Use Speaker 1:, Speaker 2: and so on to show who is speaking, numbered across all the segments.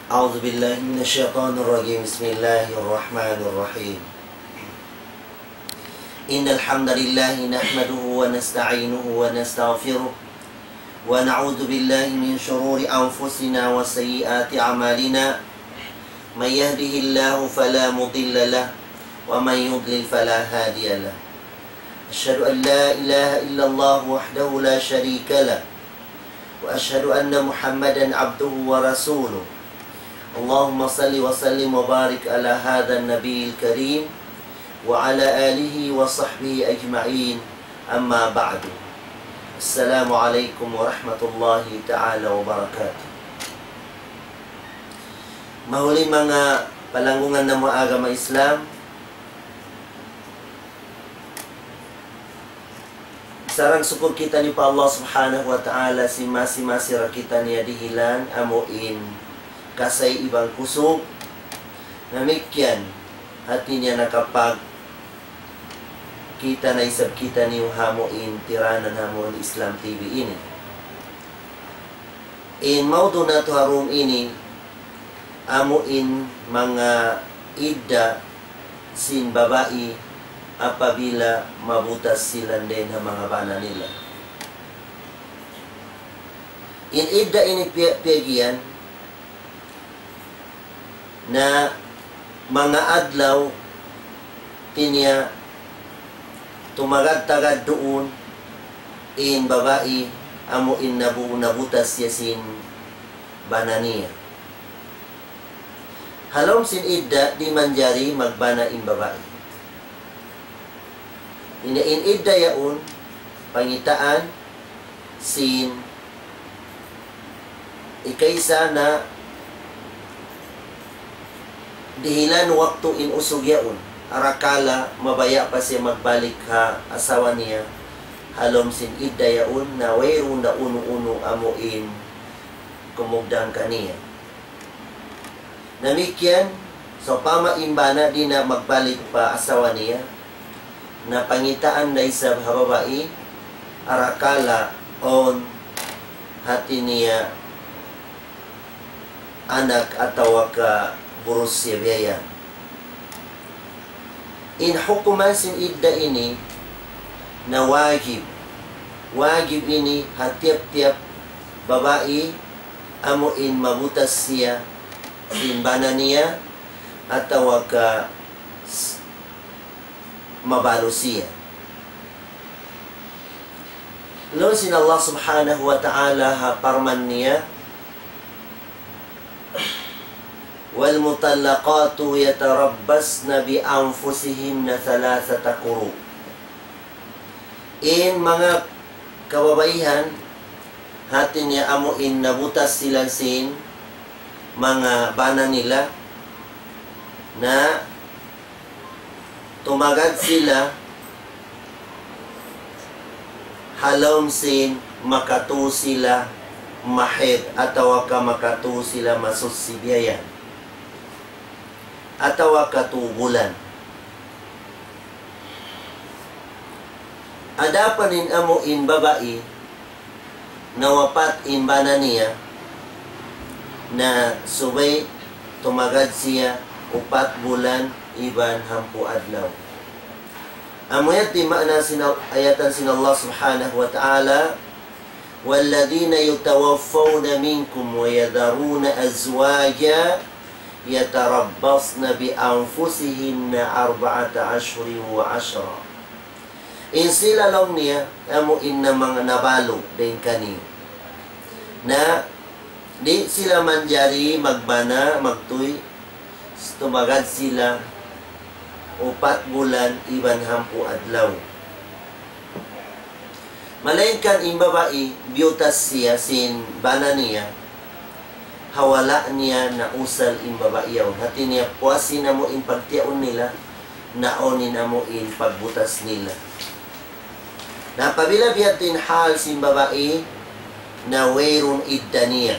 Speaker 1: أعوذ بالله من الشيطان الرجيم بسم الله الرحمن الرحيم إن الحمد لله نحمده ونستعينه ونستغفره ونعوذ بالله من شرور أنفسنا وسيئات أعمالنا من يهده الله فلا مضل له ومن يضلل فلا هادي له أشهد أن لا إله إلا الله وحده لا شريك له وأشهد أن محمدا عبده ورسوله اللهم صل وسلم وبارك على هذا النبي الكريم وعلى آله وصحبه أجمعين أما بعد السلام عليكم ورحمة الله تعالى وبركاته. Mahuli mga palanggungan ng mga agama Islam, sarang syukur kita ni pa Allah subhanahu wa ta'ala si masi-masi kita niya dihilan amuin kasay ibang kusog namikyan hati niya nakapag kita na isab kita niyo hamuin tiranan hamon Islam TV ini in maudo na to harum ini amuin mga idda sin babae apabila mabutas sila din ang mga bana nila. In idda ini piyagian na mga adlaw tinya tumagad-tagad doon in babae amo in nabutas yasin bana niya. Halom sin idda di manjari magbana in babae. In idda yaun pangitaan sin ikaysa na dihilan waktu in usog yaun arakala mabaya pa siya magbalik ha asawa niya halom sin idda yaun na wayro na uno-uno amuin kumugdang kaniya namikyan so pamaimbana di na magbalik pa asawa niya na pangitaan na isab hababai arakala on hati niya anak atau ka burus siya biyayan. In hukuman sin idda ini na wajib ini hatiap-tiap babae amo in mabutas siya sin bana niya atau ka mabalo siya. Lalu sin Allah subhanahu wa ta'ala parman niya wal mutallaqatu yatarabbasna bi anfusihinna thalathata quru. In mga kababaihan hati niya amuin nabutas sila sin mga bana nila na tumagad sila halom sin makatu sila mahid atau ka makatu sila masusibiyayan atau katubulan. Ada panin amo in babae na wapat in bana niya na subay tumagad siya 4 bulan iban 10 adlaw. Amoyat di makna ayatan sin Allah subhanahu wa ta'ala walladhina yutawaffawna minkum wa yadharuna azwaja yatarabbasna bi anfusihinna 4 ashhurin wa 10. In sila law niya amo inna mga nabalo din kani na di sila manjari magbana magtuy tumagad sila 4 bulan iban 10 adlaw. Malainkan in babae biyutas siya sin bana niya hawala niya na usal in babaiyaw hati niya puwasin na mo in pagtiaon nila naonin na mo in pagbutas nila na pabila biyatin hal sin babae na wayrun idda niya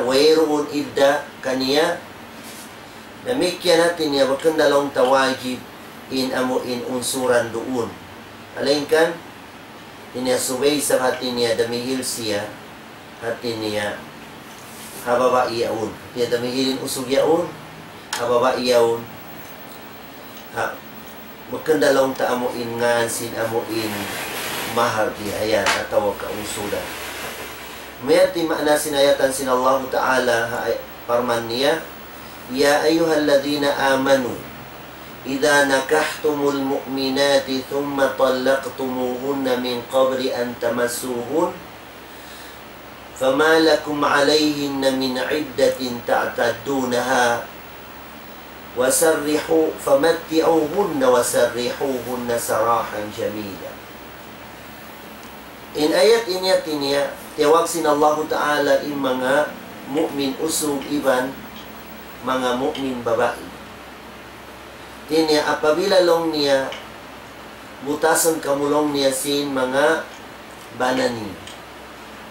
Speaker 1: wayrun idda kaniya namikyan natin niya wakandalong tawagib in amo in unsuran doon alain kan niya subay sa hati niya damihil siya hati niya hababai yaun. Tiya damihilin usog yaun, hababai yaun. Magkandalong ta amuin nga sin amuin mahal di ayan atau kausudan. Mayati makna sinayatan sin Allah Ta'ala parman niya, ya ayyuhalladzina amanu idza nakahtumul mu'minati thumma talaqtumuhunna min qabli an tamassuhun fama lakum alayhinna min iddatin ta'taddunaha wasarrihu famatti'uhunna wasarrihuhunna sarahan jamila. In ayat ini artinya tiyawag sin Allah Ta'ala in mga mu'min usog iban mga mu'min babae. Tinya apabila long niya butasan kamulong niya sin mga banani.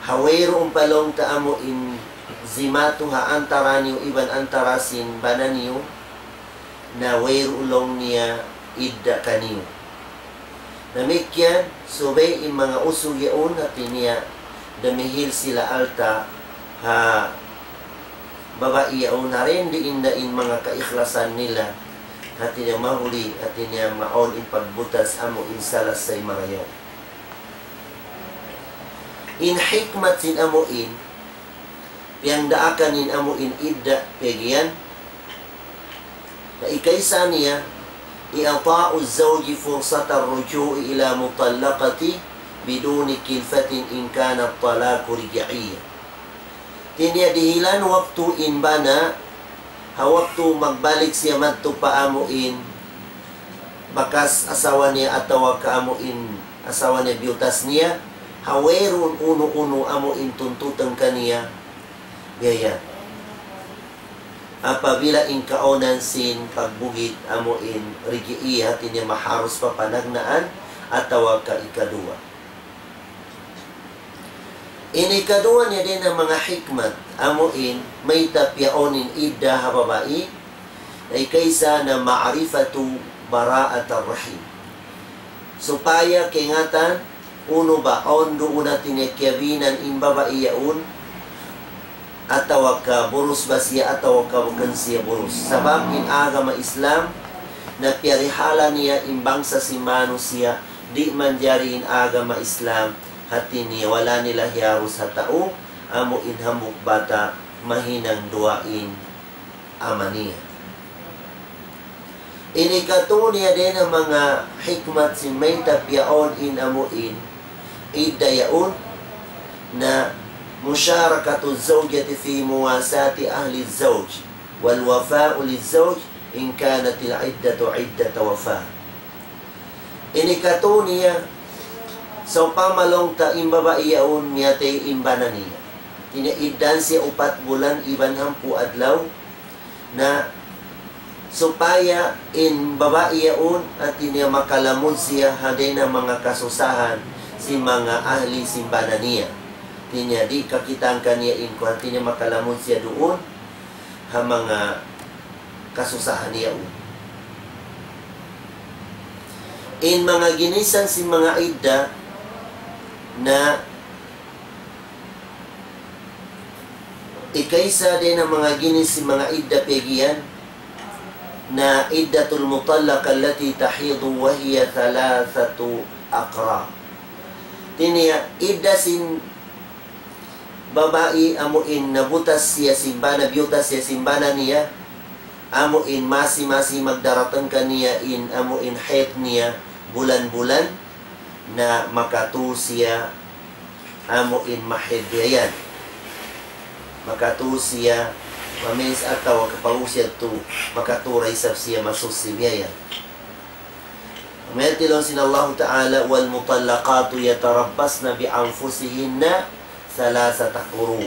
Speaker 1: Hawero umpalong taamo in zimatu ha antara niyo iban antara sin bananiyo na wero ulong niya idda kaniyo. Namikyan subay in mga usog yaon at niya damihil sila alta ha babae yaon na rin diin na in mga kaikhlasan nila hati niya mahuli, hati niya maon in pagbutas amo in salas say marayaw. In hikmat sin amo in piyang daakan in amo in idda pegian na ikaysa niya i'ata'u az-zawji fursata ar-ruju'i ila mutallaqati biduni kilfatin in kana at-talaqu rij'iyya. Tinya dihilan waktu in bana hawaktu magbalik siya madto paamuin bakas asawa niya atawa kaamuin asawa niya biutas niya haweron uno-uno amuin tuntutan kaniya gaya apabila in kaonan sin pagbugit amuin rigiiya hati niya maharos pa panagnaan atawa ka ikadua. Inikadua niya din ang mga hikmat amuin may tapyaonin idda hababai ay kaysa na ma'rifatu bara'at ar-rahim. Supaya kingatan uno ba on doon natin yakiabinan in babae yaun atawa ka burus ba siya atawa ka bukan siya burus. Sabab in agama Islam na piyarihala niya imbang sa simano siya di man jari in agama Islam hati niya wala nila hiyaros sa tao amo inhamok bata mahinang duwain ama niya. Inikato niya din ang mga hikmat si may tapyaon in amuin iddayaon na musyarakatu zawjati fi muwasati ahli zawj wal wafa'u lizawj in kanat al-iddatu iddata wafa. Inikato niya so pamalong ta imbabae yaon niya te imbana niya. Tinaidan siya 4 bulan iban hampu adlaw na supaya in babae yaon at niya makalamon siya haday na mga kasusahan si mga ahli simbana niya. Tinya di kakitang kaniya in kung niya makalamon siya doon ha mga kasusahan niya. In mga ginisan si mga idda na ikaysa din ang mga ginis si mga idda pegian na iddatul mutallaqa allati tahidu wa hiya 3 aqra. Tinya idda sin babae amuin nabutas siya simbana biutas siya simbana niya amuin masi magdaratan kaniya in amuin haid niya bulan-bulan na makatu siya amuin mahidyayan makatu siya mamis ataw kapawusya to makaturay sab siya masusibyayan. Maytilon sin Allah Ta'ala wal mutallaqatu yatarabbasna bi anfusihinna 3 quru.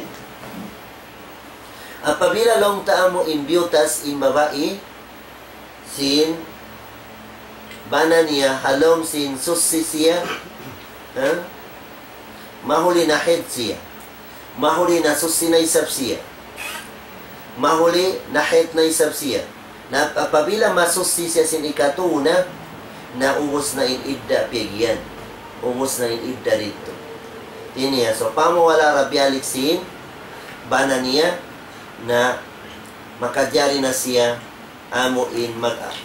Speaker 1: Apabila long taamo imbiutas in babae sin bana niya halom sin sussi siya mahuli na head siya mahuli na sussi na isab siya mahuli na head na isab siya na apabila masussi siya sin ikatuna na ubos na in idda pigyan ubos na in idda rito Tiniya. So, pamawala rabialik sin, bana niya, na makadyari na siya, amuin,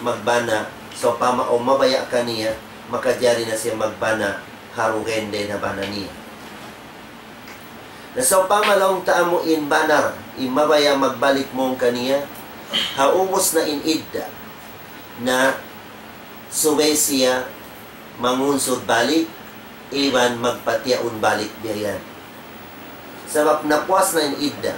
Speaker 1: magbana. So, o mabaya ka niya, makadyari na siya magbana, harugende na bana niya. Na so, pamalong taamuin banar, imabaya magbalik mong kaniya, haumos na inidda, na subay siya, mangunsod balik, iban magpatiaun balik biyayan. Sabab napuas na inidda,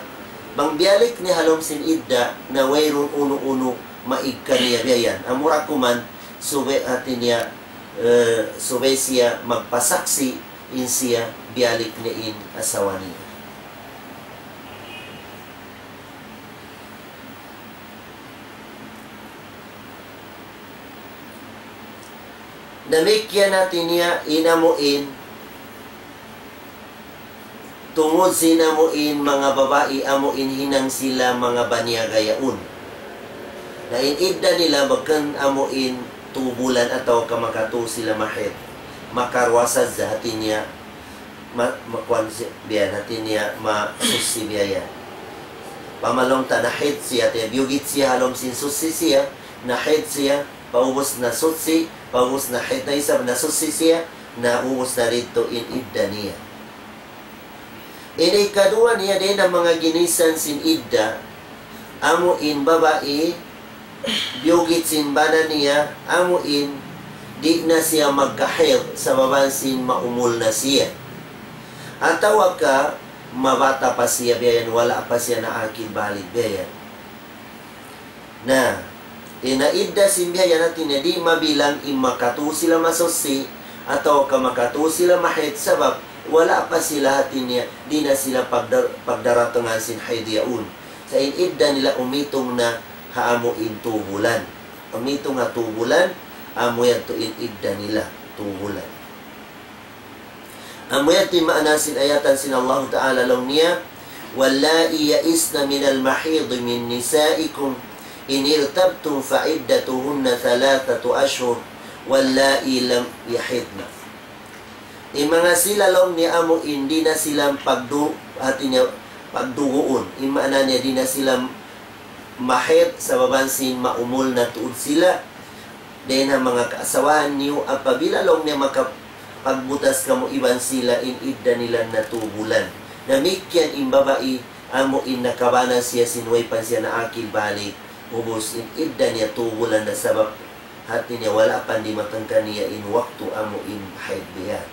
Speaker 1: bang biyalik ni halom sin idda, na wayron uno-uno, maigka niya biyayan. Amura kuman, subay atin niya, subay siya magpasaksi, in siya, biyalik ni in asawa niya. Namikya natin niya inamuin tungod sinamuin mga babae amuin hinang sila mga banyagayaun. Na inidda nila bagkan amuin tubulan ataw kamakatu sila mahid. Makarwasad sa hatin niya makwan biya natin niya masusibiyaya. Pamalong tanahid siya, biyugit siya halom sin susi siya, nahid siya, paubos na sutsi, paubos na hit na isab na susi siya, na ubos na rito inidda niya. Kadua niya din ang mga ginisan sin idda, amuin babae, biyugit sin bana niya, amuin, di na siya magkahil sa babansin maumul na siya. At tawag ka, mabata pa siya biyayan, wala pa siya na akil balik biyayan. Na, inaidda simbiya natin na di mabilang imakatu sila masusi atau kamakatu sila mahit sabab wala pa sila hatin niya, di na sila pagdaratangan sin haydiyaun. Sa inidda nila umitong na haamuin tubulan. Umitong nga tubulan, amuyan to inidda nila tubulan. Amuyan ti maanasin ayatan sin Allah Ta'ala lang niya, wallai yaisna minal mahid min nisaikum in irtabtum fa'iddatuhunna 3 ashhur wallai lam yahidna. Mga sila long ni amo hindi na silang pagdugoon. Imana niya di na silang mahid sa babansin maumol na tuod sila. Then ang mga kaasawahan niyo apabila long niya makapagbutas kamo iban sila in idda nila na tubulan. Namikyan in babae amo in nakabana siya sinway pan siya na akil balik. Ubos in idda niya tubulan na sabab hati niya wala pan di matangka niya in waktu amo in haid biya.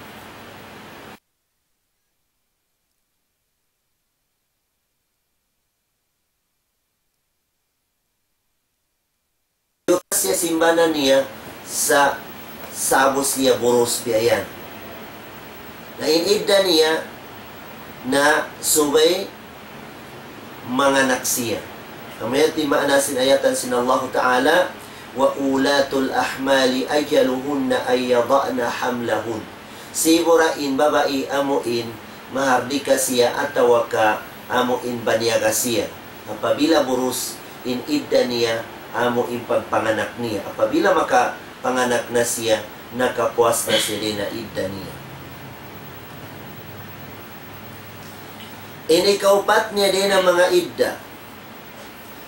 Speaker 1: Siya simbana niya sa sabos niya buros biyayan. Na inidda niya na subay mga naksiya. Kamaya timaanasin ayatan sin Allah Ta'ala, wa ulatul ahmali ajaluhunna ay yada'na hamlahun. Sibura in babae amuin mahardika siya atawa ka amuin banyaga siya. Apabila burus in idda niya amo pagpanganak niya. Apabila makapanganak na siya, nakapuas na siya din na idda niya. Inikaupat niya din ang mga idda.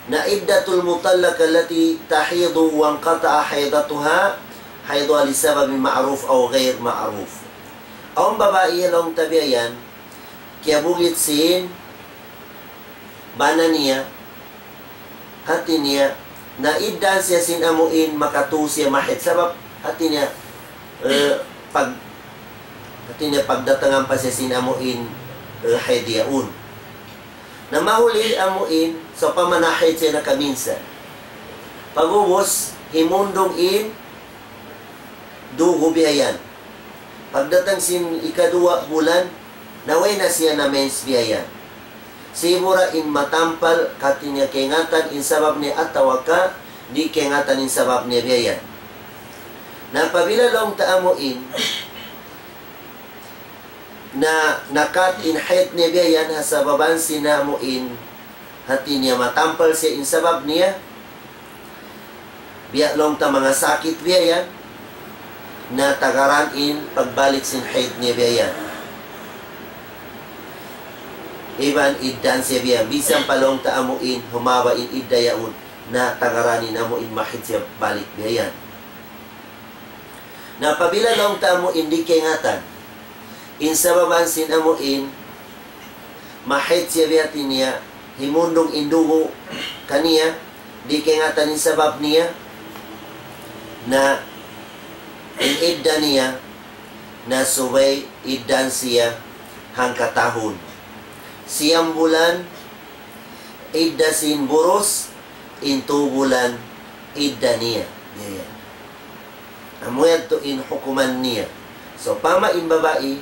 Speaker 1: Na iddatul mutallaka allati tahidu wa anqata'a haidatuha haiduha li sababin ma'ruf o ghair ma'ruf. Ang babae long tabiayan, kaya bugit sin, bana niya, hati niya, na iddan siya sinamuin makatu siya mahit sabab hati niya pagdatangan pa siya sinamuin haydiyaun na mahuli amuin sa pamanahid siya na kaminsan pagubos himundong in dugo bihayan pagdatang sin ikadua bulan naway na siya na mens bihayan. Sibura in matampal katinya kengatan in sabab ni atawaka di kengatan in sabab ni biyayan. Na pabila long taamuin na nakat in haid ni biyayan hasababan sinamuin hati niya matampal siya in sabab niya biya long ta mga sakit biyayan na tagaran in pagbalik sin haid ni biyayan. Iban iddan siya biya. Bisan palong taamuin, humabain iddayaun na tagaranin amuin mahid siya balik biyayan. Na pabila long taamuin di kengatan. Insababan sin amuin, mahid siya biya niya, himundong indugo kaniya, di kengatan insabab niya, na inidda niya, na subay iddan siya hangkatahon. Siyam bulan, idda sin buros, into bulan, idda niya. Yan. Amuyad to in hukuman niya. So, pama in babae,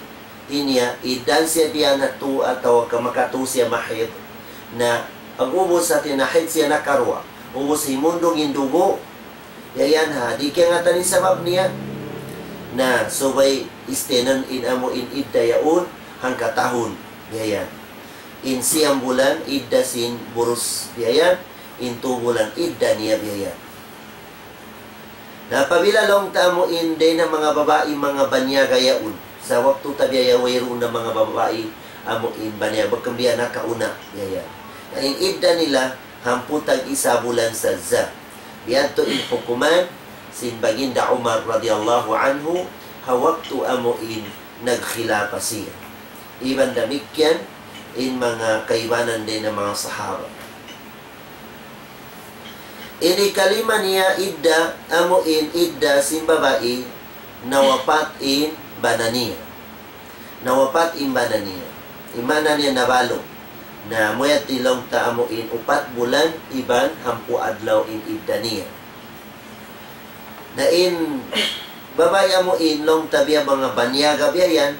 Speaker 1: inya, iddan siya diya na tu ataw kamakatu siya mahid, na pag-ubos sa tinahid siya nakarwa, ubos himundong indugo, yayan ha, di kaya nga tanin sabab niya, na subay istenan in amo in idda yaun, hangkatahon, yayan. In siyam bulan, idda sin burus, yayan. In 2 bulan, idda niya, yayan. Na pabila long tamo in day na mga babae, mga banyaga yaun, sa waktu tabiya wayro na mga babae, amo in banyaga, bagkambiya na kauna, yayan. Na in idda nila, hamputag isa bulan sa za. Biyan to in hukuman, sin baginda Umar radiyallahu anhu, hawaktu amo in nagkhilapa siya. Iban damikyan, in mga kaibanan din ng mga sahaba. Ini kalima niya idda, amo in idda sin babae, nawapat in bananiya. Nawapat in bananiya. Imana niya nabalo, na muyat tilong ta amo in 4 bulan, iban hampu adlaw in idda niya. Na in babae amo in long tabiya mga banyaga biyayan,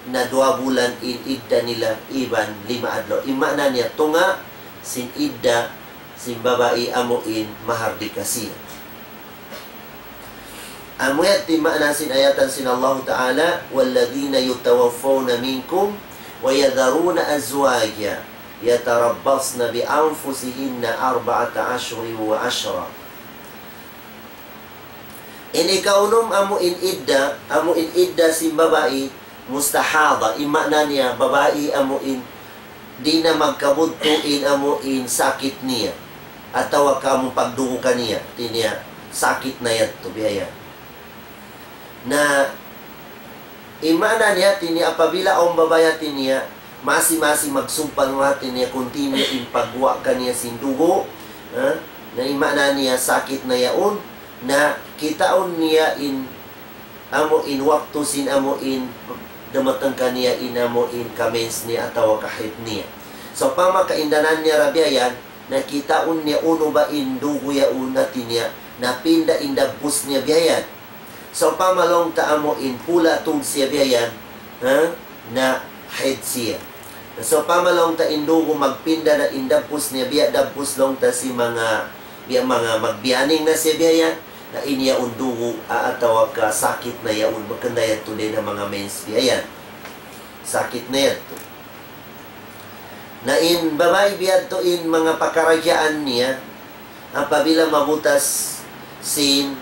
Speaker 1: na 2 bulan in idda nila, iban 5 adlaw. Imana niya tunga sin idda sin babae amo in mahardika siya. Amuyat timana sin ayatan sin Allah Ta'ala, walladhina yutawaffawna minkum wa yadharuna azwaja yatarabbasna bi anfusihinna 4 ashhurin wa 10. Ini kaunom amo in idda sin babae mustahada, imana niya babae amo in di na magkabudtuin amo in sakit niya atawa kamong pagdugo kaniya tiniya sakit na yan to biyaya na imana niya tiniya apabila ang babaya tiniya masi magsumpan natin niya continue in pagwa kaniya sin dugo, na imana niya sakit na yaon na kitaon niya in amo in waktu sin amo in damatang kaniya inamo in kamens niya atawa kahit niya. So pamakaindanan niya rabiayan, nakitaon niya uno ba in dugo yaun natin niya, napinda in dabus niya biyayan. So pamalong taamo in pula tung siya biyayan, na head siya. So pamalong ta in dugo magpinda na in dabus niya, biya dabus long ta si mga magbiyaning na siya biyayan, na inya undugo atawa ka sakit na yaun magkandayat to din ng mga mens biyayan. Sakit na yan to. Na in babae biyad to in mga pakaragyaan niya, ang pabila mabutas sin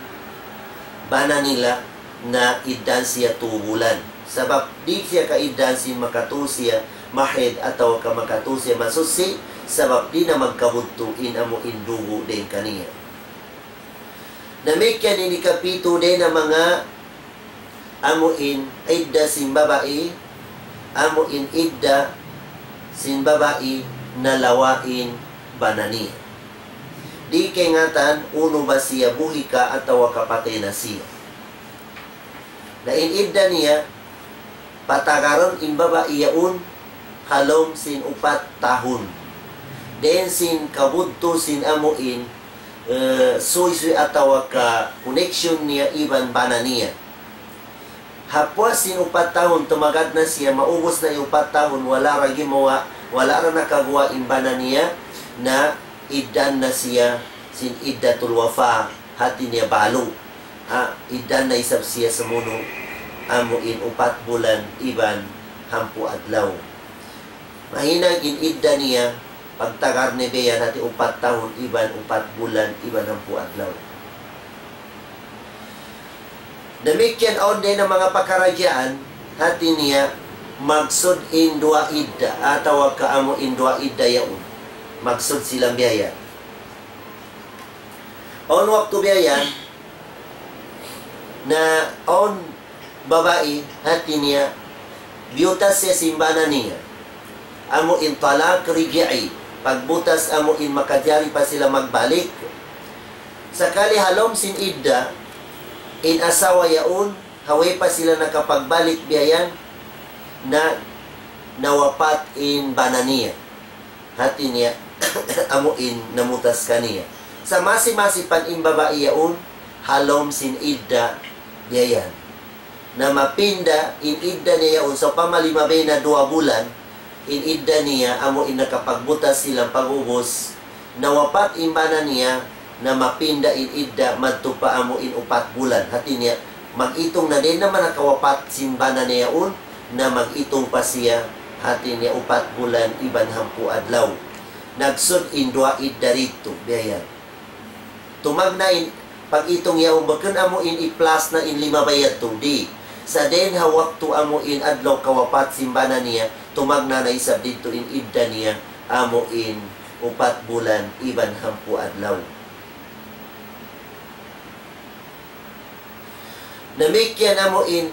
Speaker 1: bana nila na iddan siya 2 bulan. Sabab di siya ka iddan sin makatu siya mahid atawa ka makatu siya masusi, sabab di na magkabudtuin amo indugo din kaniya. Namikyan ini kapito din na mga amuin idda sin babae, amuin idda sin babae na lawain banani. Di kengatan uno ba siya buhi ka atawa kapatay na siya. Na in idda niya patagaron in babae yaun halom sin 4 tahun. Den sin kabudto sin amuin suy atawa ka connection niya iban bana niya. Hapwa sin 4 tahun tumagad na siya, maubos na yung 4 tahun, wala ra gimawa, wala ra nakagawa imbana niya, na iddan na siya sin iddatul wafa, hati niya balo. Iddan na isab siya sa muno, amo in 4 bulan, iban hampu adlaw. Mahinang in idda niya, pagtagar ni Bea natin 4 tahun, iban 4 bulan, iban hampu adlaw. Damikyan on din ng mga pakaragyaan, hati niya, magsud in dua idda atau ka amo in dua idda yaun. Magsud silang biyayan. On waktu biyayan na on babae hati niya biutas siya simbana niya. Amo in talak rigi'i. Pagbutas amo in makajari pa sila magbalik. Sakali halom sin idda in asawa yaun haway pa sila nakapagbalik biyayan na nawapat in bananiya. Hati niya amo in namutas kaniya. Sa masi-masi pan in babae yaun halom sin idda biyayan. Na mapinda in idda niya yaun. So pamalimabay na 2 bulan in idda niya amo in nakapagbutas silang pagubos. Nawapat in bananiya na mapinda in idda madto pa amo in 4 bulan. Hati niya mag-itong na din naman nakawapat simbana niya yaun na mag-itong pa siya hati niya 4 bulan iban 10 adlaw. Nagsud in 2 idda rito biyayan. Tumag na in pag-itong yaon baken amo in i-plus na in 5 bayad to di. Sa den hawak to amo in adlaw kawapat simbana niya tumag na naisab dito in idda niya amo in 4 bulan iban 10 adlaw. Namikyan amo in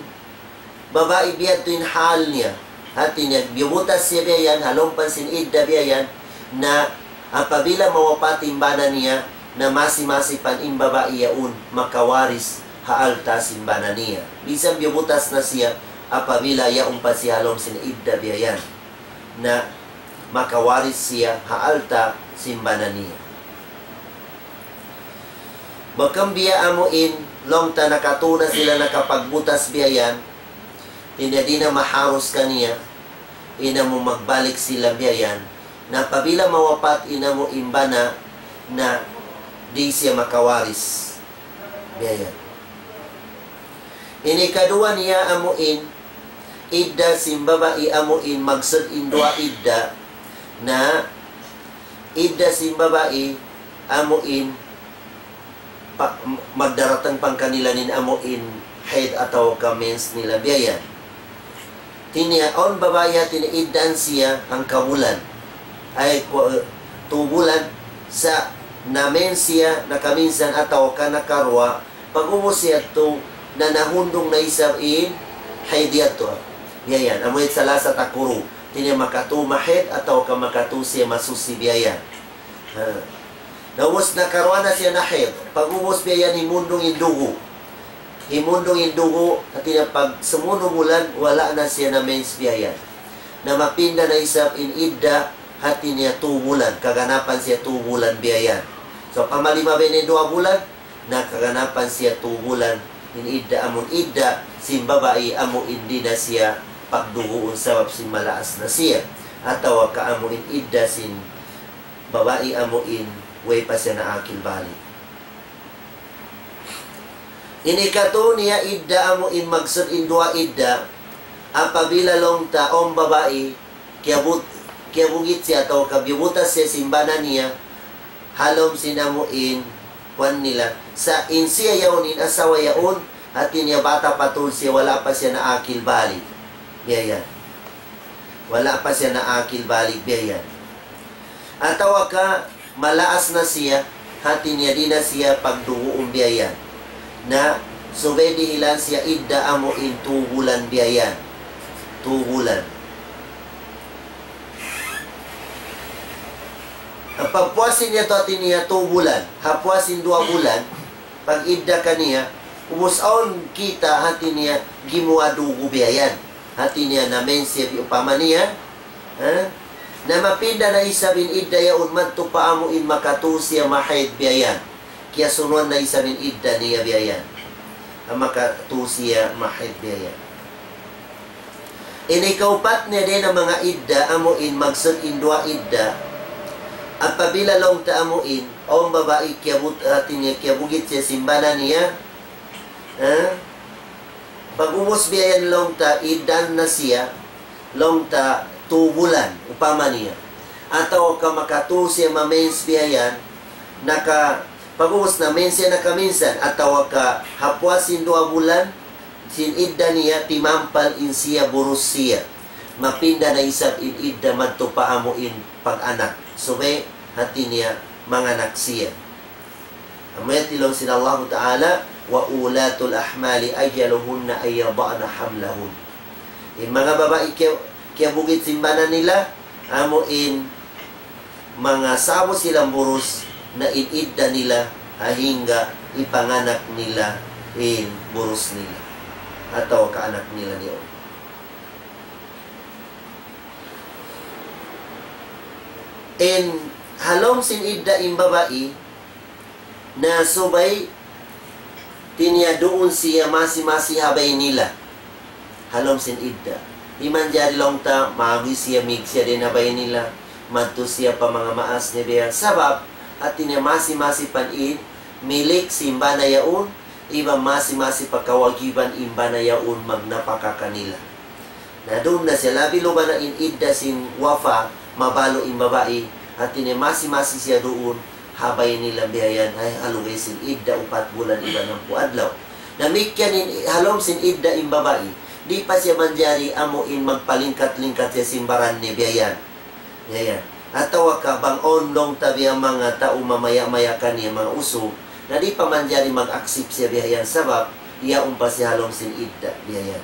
Speaker 1: babae biyad to in hal niya. Hati niya bibutas siya biyayan halompan sin idda biyayan na apabila mawapat imbana niya na masi-masi pan in babae yaun makawaris haalta simbana niya. Bisan bibutas na siya apabila yaun pa siya halom sin idda biyayan na makawaris siya haalta simbana niya. Bakang biya amo in long ta nakatuna sila nakapagbutas biyayan hindi na maharos kaniya ina mo magbalik sila biyayan na pabila mawapat ina mo imbana na di siya makawaris biyayan. Ini kadua niya amuin idda simbabae amuin magsud in 2 idda na idda simbabae amuin magdaratang pang kanila nin amuin haid atau kamens nila biyayan. Tinia on babaya tiniiddan siya ang kabulan ay 2 bulan sa namen siya nakaminsan ataw ka nakarwa pag-umos siya to na nahundong na isab in haydiyato biyayan amoy sa lasa takuro tinia makatu mahid ataw ka makatu siya masusi biyayan Dawos nakarwa na siya na haid pag-umos biyayan himundong indugo at pag sumuno bulan wala na siya na mens biyayan na mapinda na isab in idda hati niya 2 bulan kaganapan siya 2 bulan biyayan. So pamalima ba ni 2 bulan na kaganapan siya 2 bulan in idda amon idda sim babae amo hindi na siya pagdugoon sabab sin malaas na siya ataw ka amo in idda sin babae amo in way pa siya na akil bali. Inikato niya idda amo in magsud in 2 idda apabila long taong babae kiabugit siya atau kabibutas siya simbana niya halom sinamuin kwan nila sa insiya yaon in asawa yaon hati niya bata patul siya wala pa siya na akil balik biyayan wala pa siya na akil balik biyayan ataw ka malaas na siya hati niya di na siya pagdugoong biyayan na subedi hilan siya idda amo in 2 bulan biyayan 2 bulan. Ang pagpuasin niya to atin niya 2 bulan hapuasin 2 bulan pag idda kaniya umusaon kita hati niya gimuha dugo biyayan hati niya na mensya upama niya na mapinda na isabin idda yaun madto pa amo in makatusya mahid biyayan kaya sunuan na isabin idda niya biyayan ang makatusya mahid biyayan. Inikaupat niya din ang mga idda amo in magsud in 2 idda at pabila long ta amo in ang babae kiabut atin niya kiabugit siya simbana niya pag umos biyayan long ta idan na siya long ta 2 bulan upama niya ataw ka makatu siya mamens biyayan naka pag umos na mensya nakaminsan ataw ka hapwasin 2 bulan sin idda niya timampal in siya burus siya mapinda na isab in idda madto paamuin pag-anak. Subay hati niya manganak siya. Amayat ilong sila Allah Ta'ala, wa ulatul ahmali ajaluhunna ay yada'na hamlahun. In mga babae kaya bugit simbanan nila, amuin mga sabo silang burus na inidda nila hingga ipanganak nila in burus nila atau kaanak nila niyo. In halom sin idda in babae na subay tinya doon siya masi habay nila halom sin idda iman jari long ta magi siya mig siya din habay nila madto siya pa mga maas ni biya sabab at tinya masi panin milik simba na yaon iba masi pagkawagiban imba na yaon magnapaka kanila na doon na siya labi lo ba na in idda sin wafa mabalo in babae at tinya masi siya doon habay nila biyayan ay alugay sin idda 4 bulan iba ng puadlaw na mikyan in halom sin idda in babae di pa siya manjari amuin magpalingkat-lingkat siya simbaran ni biyayan biyayan at tawa ka bang ondong tabi ang mga tao mamaya-maya kaniya mga uso na di pa manjari mag-aksip siya biyayan sabab iya umpa siya halom sin idda biyayan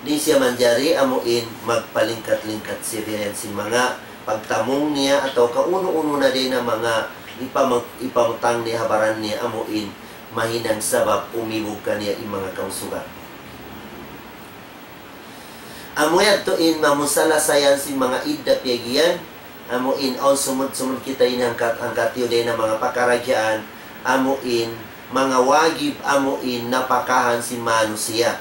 Speaker 1: di siya manjari amuin magpalingkat-lingkat siya biyayan sin mga pagtamong niya atau kauno-uno na din na mga ipamutang ni habaran niya amuin mahinang sabab umibog ka niya yung mga kausugan. Amuyan to in mamusala sayan si mga idda piyagiyan amuin on sumud-sumud kita inangkat ang katiyo din ng mga pakaragyaan amuin mga wagib amuin napakahan si manusia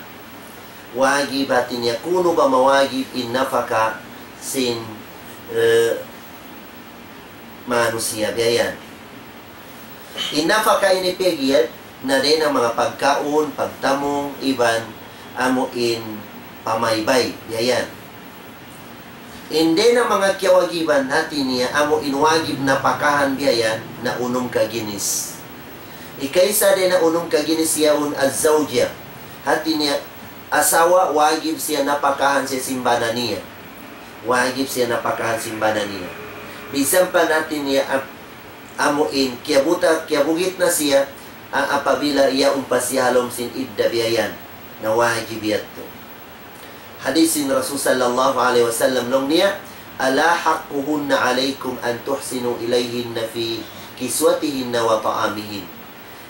Speaker 1: wagib hati niya kuno ba mawagib in napaka sin manusia biyayan inafaka inipigyan na din ang mga pagkaon, pagtamong, iban amuin pamaybay biyayan hindi na mga kiyawagiban natin niya amuin wagib na pakahan biyayan na unong kaginis ikaysa din na unong kaginis yaun az-zawja hati niya asawa wagib siya napakahan siya simbana niya wagib siya napakahan simbana niya bisan pa natin niya amuin kiyabugit na siya ang apabila iya siya halom sin idda biyayan na wajib yato hadisin Rasul sallallahu alaihi wasallam long niya ala haqquhunna alaikum an tuhsinu ilayhinna fi kiswatihinna wa ta'amihin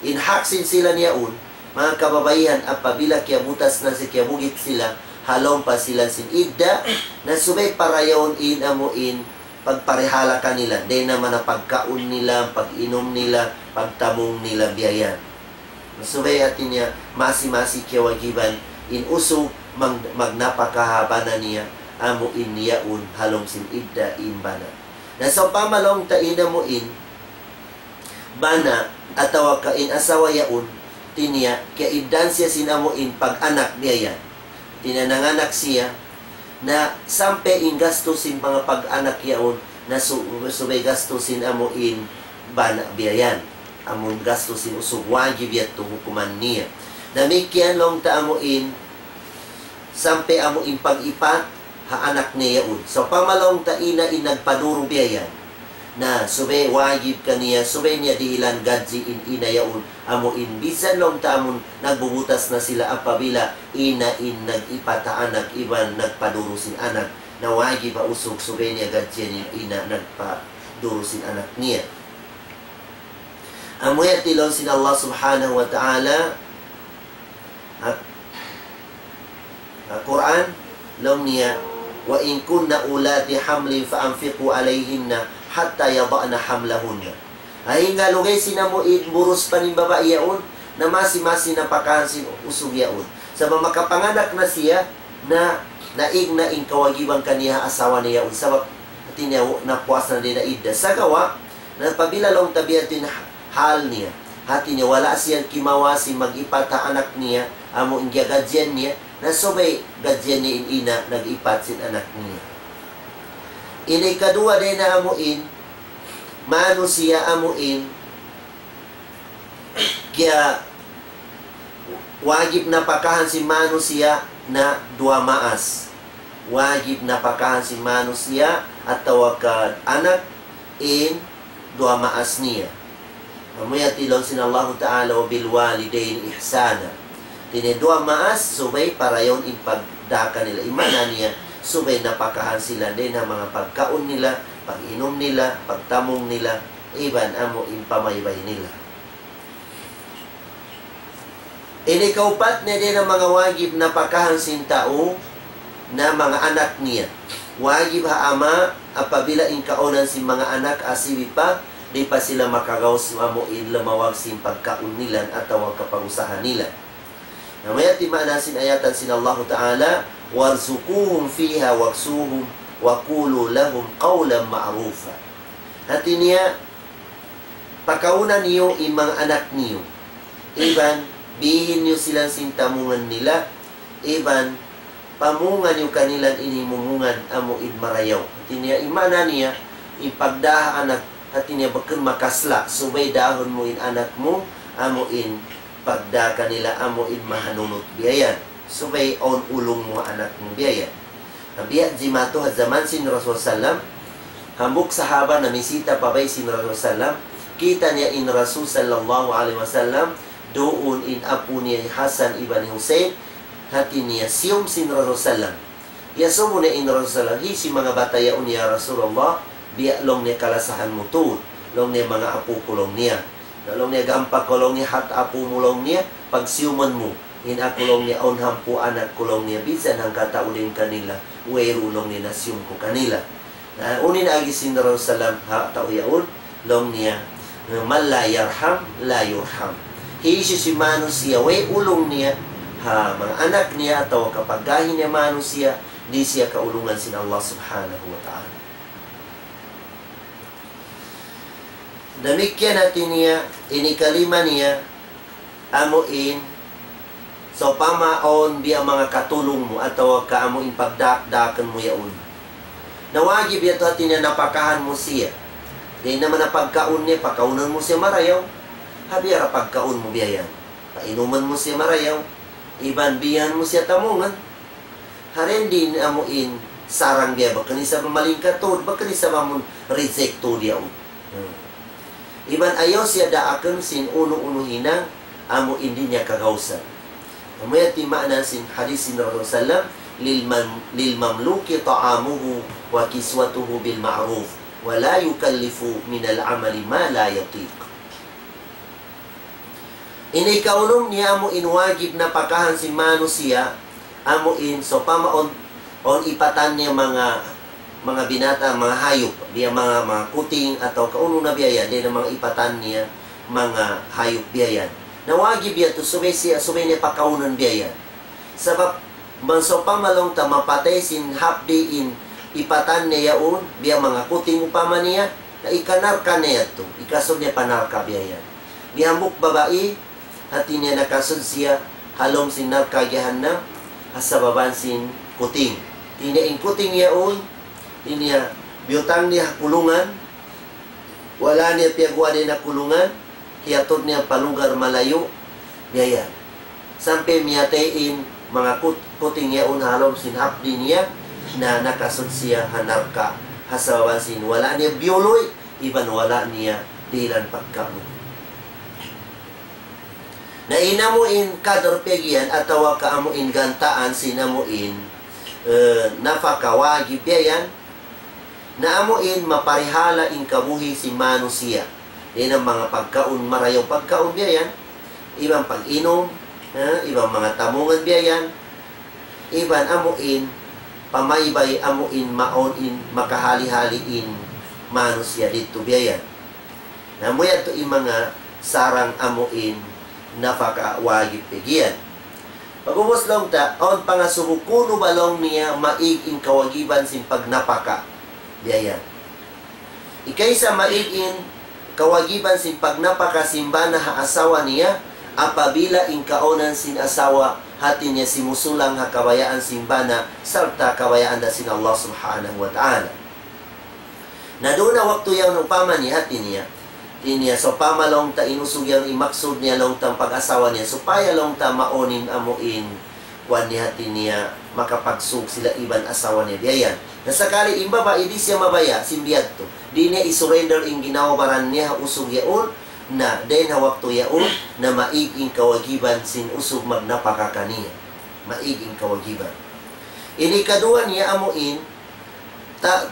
Speaker 1: in haksin sila niyaun mga kababayan apabila kiyabutas na si kiyabugit sila halom pa sila sin idda na subay parayon in amuin pagparehala kanila di naman na pagkaon nila pag-inom nila pagtamong nila biyayan subay atin niya masi kiyawagiban in uso magnapakahaba na niya amuin niyaun halong sin idda imbana na sa pamalong taina mo in bana atawa ka in asawa yaun tinya kaya iddan siya sinamuin pag-anak biyayan tinananganak siya na sampe in gastusin mga pag-anak yaon na subay gastusin amuin bana biyayan amon gastusin usog wajib yato hukuman niya na mikyan long ta amuin sampe amuin pag-ipat haanak niya yaon so pamalong ta ina nagpaduro biyayan na subay wajib kaniya subay niya dihilan gadji in ina yaon amuin bisan long ta amon nagbubutas na sila apabila ina in nag-ipata anak iban nagpadurusin anak na wajib ba usog subay niya gadji in ina nagpadurusin anak niya amuya tilon sin Allah subhanahu wa ta'ala Quran long niya wa in kunna ulati hamlin fa anfiqu alayhinna hatta yada'na hamlahunna ay nga lugay sinamuin burus pa ng babae yaon na masi na pakahan sin usog yaon sa makapanganak na siya na naig na in kawagiban kaniya asawa niya yaon sabab tinya napuas na din na idda sa gawa na pabilalong tabiatin hal niya hati niya wala siyang kimawasi mag-ipata anak niya amo ingya gadyan niya na subay gadyan niya ina nag-ipat sin anak niya inay kadua din na amuin mano siya amuin kaya wajib na pakahan si mano siya na dua maas. Wajib napakahan si manusia atau ka anak in dua maas niya. Mamaya tilon sin Allah Ta'ala wa bil walidain ihsana. Tini dua maas subay para yon impagdaka nila imana niya subay napakahan sila din ang mga pagkaon nila, pag-inom nila, pagtamong nila, iban amo impamaybay nila. Ini kaupat na din ang mga wajib na pakahan sin tao na mga anak niya. Wajib ha ama apabila inkaonan si mga anak asibi pa, di pa sila makagawas mo in lamawag sin pagkaon nila atau kapangusahan nila. Namaya timana sin ayatan sin Allah Ta'ala, warzukuhum fiha waksuhum wa qulu lahum qawlan ma'rufa. Hati niya, pakaunan niyo in mga anak niyo. Iban, bihin niyo silang sintamungan nila. Iban, pamungan niyo kanilang inimumungan amo in marayaw. Hati niya, imana niya, ipagdaha anak, hati niya bakun makasla. Subay dahon mo in anak mo, amo in pagda kanila amo in mahanunot biyayan. Subay on ulong mo anak mo biyayan. Nabiya jimato ha zaman sin Rasul Sallam, hambuk sahaba na misita pabay sin Rasul Sallam, kita niya in Rasul Sallallahu Alaihi Wasallam, doon in apo niya Hasan ibn Hussein, hati niya siyom sin Rasul Sallam. Yasumo niya in Rasul Sallam, hi si mga batayaon niya Rasulullah, biya long niya kalasahan mo to, long niya mga apo kulong niya. Long niya gampa kulong niya hat apo mulong niya, pag siyuman mo, in akulong niya on hampu anak kulong niya, bisan hang katauling kanila, uerulong niya nasyum ko kanila. Unin agi sin Rasul Sallam, ha tao yaon, long niya, man la yarham, la yurham. Hiisi si manusia, way ulong niya, ha, mga anak niya, atau kapag gahin niya manusia, di siya kaulungan sin Allah Subhanahu wa Ta'ala. Demikian natin niya, inikalima niya, amuin, so pamaon biya mga katulong mo, atau kaamuin pagdakdakan mo yaon. Nawagib yato atin niya, napakahan mo siya. Dahil naman na pagkaon niya, pakaunan mo siya marayaw. Habiyara pagkaon mo biyayan. Painuman mo siya marayaw. Iban biyan mo siya tamungan. Harin din amuin sarang biya. Baka ni sa maling katod. Baka ni sa mamon rejecto diyaw. Iban ayaw siya daakan sin uno-uno hinang amuin din niya kagawsan. Amaya timaanan sin hadis sin Rasulullah lil mamluki ta'amuhu wa kiswatuhu bil ma'ruf wa la yukallifu min al-amali ma la yatiq. Ini kaulong niya amo inwagib na pakahan si manusia amo in so pamaon on ipatan niya mga binata, mga hayop, diya mga kuting atau kauno na biyayan, diya mga ipatan niya mga hayop biyayan. Nawagib ya to subay niya pakaunan biyayan. Sabab manso pamalong ta mapatay sin hapdi in ipatan niya yaon biya mga kuting upama niya na ikanarka niya to, ikasod niya panarka biyayan. Bihambuk babae, hati niya nakasod siya halom sin narkagyahan na hasababan sin kuting. Tinaing kuting yaon, niya biyutang niya kulungan, wala niya piyagwa niya na kulungan, hiyatod niya palugar malayo, biyayan. Sampai miyatain mga kuting yaon halom sin hapdi niya na nakasod siya hanarka hasababan sin wala niya biyoloy, iban wala niya dilan pagkaon. Na inamuin kadorpegian atau kaamuin gantaan sinamuin napakawagib yayan na amuin maparihala in kabuhi si manusia. Yan ang mga pagkaon marayaw pagkaon biyayan, ibang pag-inom, ibang mga tamungan biyayan, iban amuin pamaybay amuin maonin makahali-haliin manusia dito biyayan. Namuya to yung mga sarang amuin napakawagib pegian. Pagubos lang ta, on pangasumukuno balong niya maiging kawagiban sin pagnapaka biyayan. Ikaysa maiging kawagiban sin pagnapaka simbana ha asawa niya, apabila inkaonan sin asawa hati niya simusulang ha kabayaan simbana sarta kabayaan da sin Allah Subhanahu wa Ta'ala. Na doon na waktu yang upama niya hati niya, niya so pamalong ta inusog yang imaksud niya long tang pag-asawa niya supaya long ta maonin amuin kuan niya niya makapagsug sila iban asawa niya biyayan. Nasakali imba ba hindi siya mabaya simbiyad to. Di niya isurrender ing ginawabaran niya usog yaon na den hawak to yaon na maiging kawagiban sin usog magnapaka kaniya. Maiging kawagiban. Ini kadua niya amuin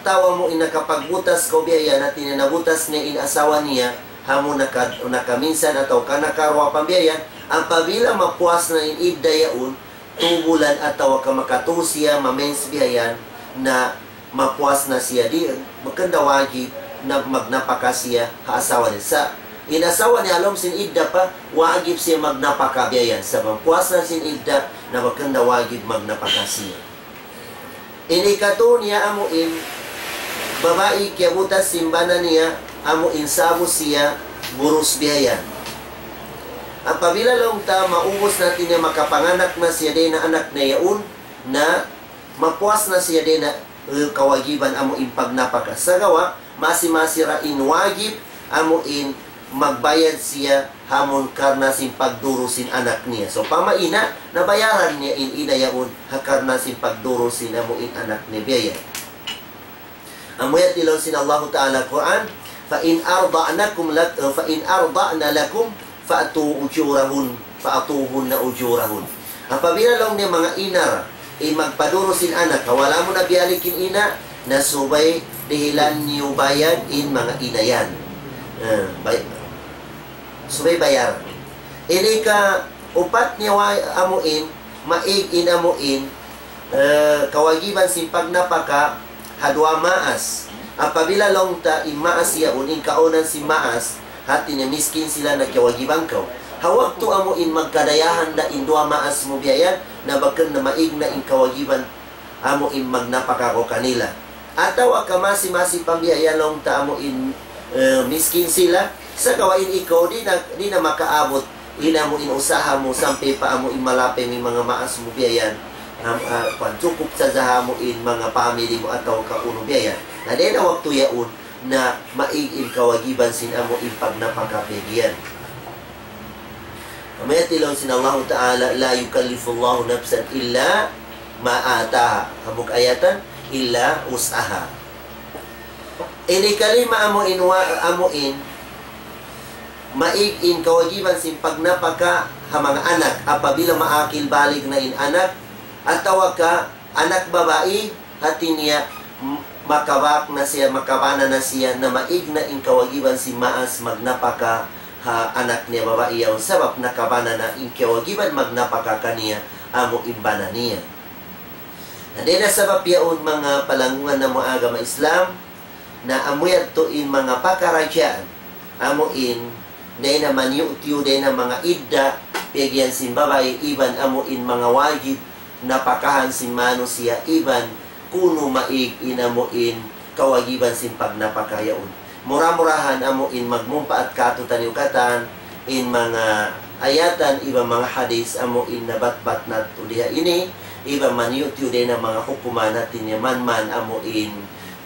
Speaker 1: tawa mo inakapagbutas ko biyayan at tinanabutas niya in asawa niya hamo nakaminsan ataw kanakarwa pambiyayan ang pabila mapuas na in iddayaon tubulan ataw kamakatuh siya mamens biyayan na mapuas na siya di magkanda wagib na magnapaka siya haasawa niya sa inasawa niya alam sin idda pa wagib siya magnapaka biyayan sa mapuas na sin idda na magkanda wagib magnapaka siya. Inikato niya amuin babae kaya butas simbana niya amuin sabo siya burus biyayan. Ang pabila lang ta, maubos natin na makapanganak na siya din na anak na yaon, na mapuas na siya din na kawagiban amo in pagnapaka. Sa gawa, masi-masira in wagib, amo in magbayad siya hamon karnasin pagdurusin anak niya. So, pamaina, nabayaran niya in inayaon, hakarnasin pagdurusin amo in anak ni biya. Amuyat ilaw sin Allah Ta'ala Quran, فَإِنْ أَرْضَعْنَ لَكُمْ fa'atuhunna ujurahun. Apabila lang ni mga inar magpaduro sin anak, wala mo na biyalikin ina na subay dihilan niyo bayad in mga inayan. Subay bayar. Ini ka upat niya amuin, maig inamuin, kawagiban sin pagnapaka hadwa maas. Apabila lang ta imaas siya uning kaunan si maas, hati niya miskin sila na kawagiban ko. Hawak to amo in magkadayahan na indua maas mo biyayan na bakan na maig na in kawagiban amo in magnapaka ko kanila. Ataw akamasi-masi pambiyayan lang ta amo in miskin sila sa kawain ikaw di na makaabot ina mo in usaha mo sampai pa amo in malapay may mga maas mo biyayan cukup sa zaha mo in mga family mo ataw kauno biyayan. Na din na waktu yaon na maigin kawagiban sin amo in pagnapakapigyan. Kamaya tilaw sin Allah Ta'ala la yukallifullahu nafsan illa ma'ataha. Hamuk ayatan illa us'aha. Ini kalima amuin maigin kawagiban sin pagnapaka ha mga anak apabila maakil balig na in anak ataw ka anak babae hati niya makabak na siya, makabana na siya na maig na in kawagiban si maas magnapaka ha anak niya babae yaw sabab nakabana na in kawagiban magnapaka kaniya amo imbana niya. Hindi na sabab yaon mga palangungan na mga agama Islam na amuyat to in mga pakaradyaan amo in day na manyutiyo day na mga idda pigyan sin babae iban amo in mga wagib napakahan sin mano siya iban kuno maig inamuin kawagiban sin pagnapakayaon. Mura-murahan amuin magmumpa at katutaniukatan in mga ayatan, iba mga hadis amuin nabatbat na tuliha ini, iba maniutyo din ang mga hukuman natin niya man amuin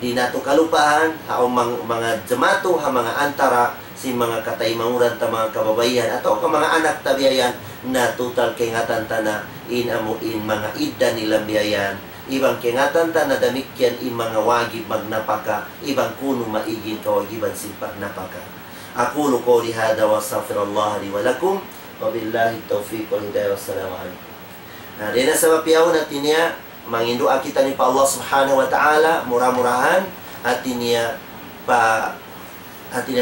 Speaker 1: di nato kalupahan, o mga jamato, ha mga antara, si mga kataymanguran ta mga kababayan, ato ka mga anak tabiyayan na total kingatan ta na inamuin mga idda nilang biyayan. Ibang kingatan ta na damikyan in mga wagib magnapaka, ibang kuno maigin kawagiban simpak napaka. Aqulu qawli hada wa astaghfirullah li wa lakum wa billahi taufiq wal hidayah. Wassalamu alaikum. Nah, dina sabab yaw natin niya mangindua kita ni pa Allah Subhanahu wa taala murah-murahan atin niya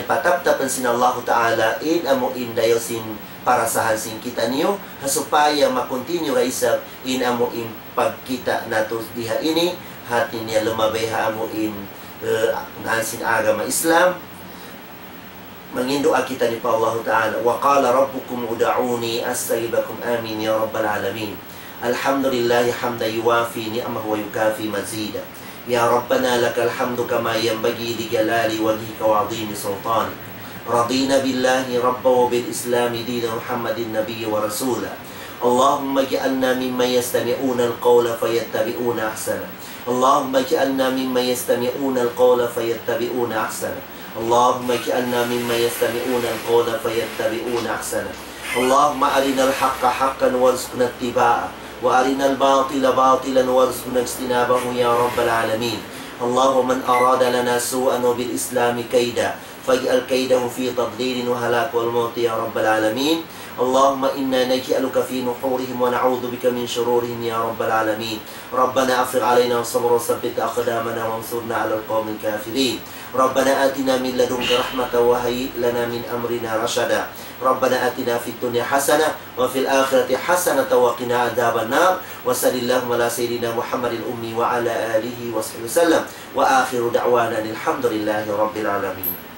Speaker 1: patap-tapan sin Allah taala in amo in dayosin para sa hansin kita niyo supaya makontinue ra isab in amo in pagkita nato diha ini hati niya lumabay ha amo in hansin agama Islam mangindua kita ni pa Allah taala wa qala rabbukum ud'uni astajib lakum amin ya rabbal alamin. Alhamdulillah hamdan yuwafi ni'amahu wa yukafi mazida. Ya rabbana lakal hamdu kama yanbaghi li jalali wajhika wa 'azimi sultanik. Radina billahi rabba wa bil islami dina Muhammadin nabiyya wa rasula. Allahumma ij'alna mimman yastami'una al-qawla fayattabi'una ahsana. Allahumma ij'alna mimman yastami'una al-qawla fayattabi'una ahsana. Allahumma ij'alna mimman yastami'una al-qawla fayattabi'una ahsana. Allahumma arina al-haqqa haqqan warzuqna ittiba'ah وأرنا الباطل باطلا وارزقنا اجتنابه يا رب العالمين. اللهم من أراد لنا سوءا وبالإسلام كيدا فاجعل كيده في تضليل وهلاك والموت يا رب العالمين. اللهم إنا نجعلك في نحورهم ونعوذ بك من شرورهم يا رب العالمين. ربنا أفرغ علينا الصبر وثبت أقدامنا وانصرنا على القوم الكافرين. ربنا آتنا من لدنك رحمة وهيئ لنا من أمرنا رشدا. ربنا آتنا في الدنيا حسنة وفي الآخرة حسنة وقنا عذاب النار. وصل اللهم على سيدنا محمد الأمي وعلى آله وصحبه وسلم. وآخر دعوانا الحمد لله رب العالمين.